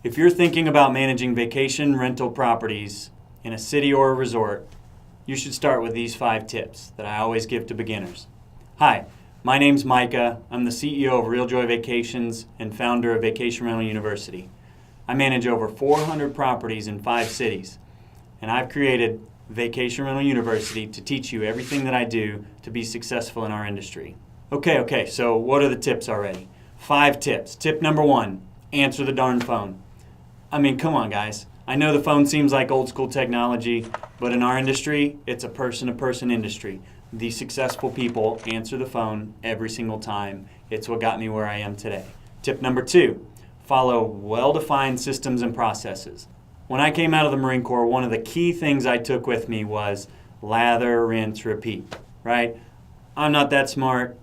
If you're thinking about managing vacation rental properties in a city or a resort, you should start with these 5 tips that I always give to beginners. Hi, my name's Micah. I'm the CEO of Real Joy Vacations and founder of Vacation Rental University. I manage over 400 properties in 5 cities, and I've created Vacation Rental University to teach you everything that I do to be successful in our industry. Okay, so what are the tips already? 5 tips. Tip number 1, answer the darn phone. I mean, come on, guys. I know the phone seems like old school technology, but in our industry, it's a person-to-person industry. The successful people answer the phone every single time. It's what got me where I am today. Tip number 2, follow well-defined systems and processes. When I came out of the Marine Corps, one of the key things I took with me was lather, rinse, repeat, right? I'm not that smart.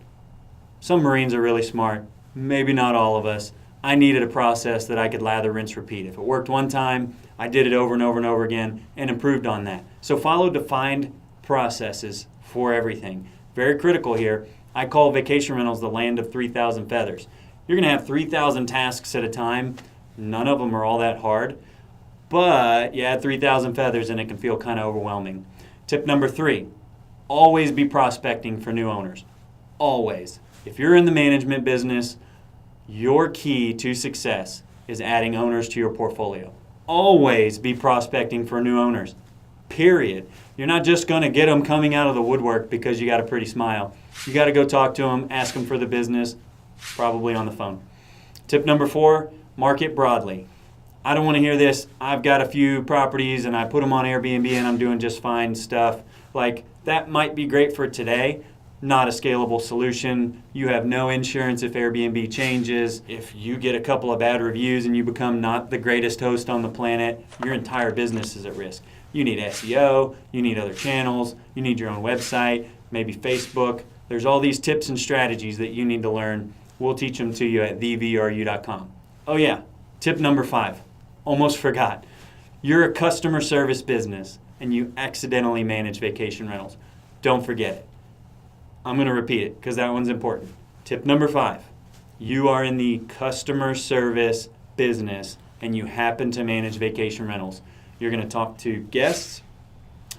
Some Marines are really smart. Maybe not all of us. I needed a process that I could lather, rinse, repeat. If it worked one time, I did it over and over and over again and improved on that. So follow defined processes for everything. Very critical here. I call vacation rentals the land of 3,000 feathers. You're going to have 3,000 tasks at a time. None of them are all that hard, but you add 3,000 feathers and it can feel kind of overwhelming. Tip number 3, always be prospecting for new owners. Always. If you're in the management business, your key to success is adding owners to your portfolio. Always be prospecting for new owners, period. You're not just going to get them coming out of the woodwork because you got a pretty smile. You got to go talk to them, ask them for the business, probably on the phone. Tip number 4, market broadly. I don't want to hear this, I've got a few properties and I put them on Airbnb and I'm doing just fine stuff. Like, that might be great for today. Not a scalable solution. You have no insurance if Airbnb changes. If you get a couple of bad reviews and you become not the greatest host on the planet, your entire business is at risk. You need SEO, you need other channels, you need your own website, maybe Facebook. There's all these tips and strategies that you need to learn. We'll teach them to you at thevru.com. Oh yeah, tip number 5. Almost forgot. You're a customer service business and you accidentally manage vacation rentals. Don't forget it. I'm going to repeat it because that one's important. Tip number 5, you are in the customer service business and you happen to manage vacation rentals. You're going to talk to guests,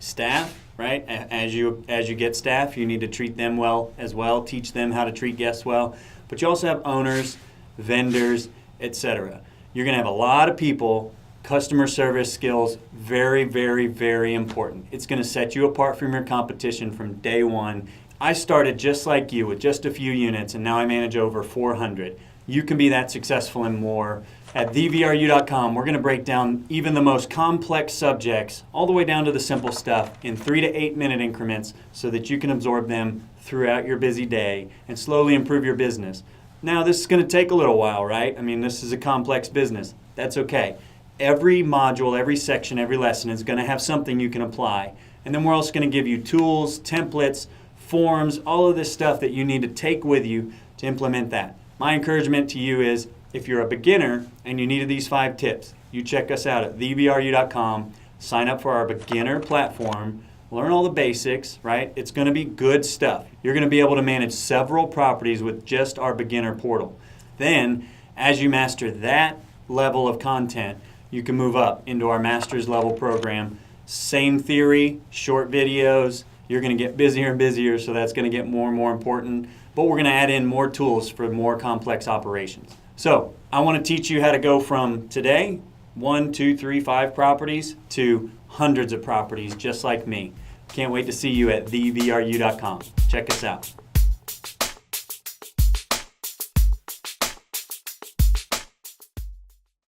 staff, right? As you get staff, you need to treat them well as well, teach them how to treat guests well. But you also have owners, vendors, etc. You're going to have a lot of people. Customer service skills, very, very, very important. It's going to set you apart from your competition from day one. I started just like you with just a few units, and now I manage over 400. You can be that successful and more. At thevru.com, we're going to break down even the most complex subjects, all the way down to the simple stuff, in 3 to 8 minute increments so that you can absorb them throughout your busy day and slowly improve your business. Now, this is going to take a little while, right? I mean, this is a complex business. That's okay. Every module, every section, every lesson is going to have something you can apply. And then we're also going to give you tools, templates, forms, all of this stuff that you need to take with you to implement that. My encouragement to you is, if you're a beginner and you needed these 5 tips, you check us out at thevru.com, sign up for our beginner platform, learn all the basics, right? It's going to be good stuff. You're going to be able to manage several properties with just our beginner portal. Then, as you master that level of content, you can move up into our master's level program. Same theory, short videos. You're going to get busier and busier, so that's going to get more and more important. But we're going to add in more tools for more complex operations. So I want to teach you how to go from today, 1, 2, 3, 5 properties, to hundreds of properties just like me. Can't wait to see you at thevru.com. Check us out.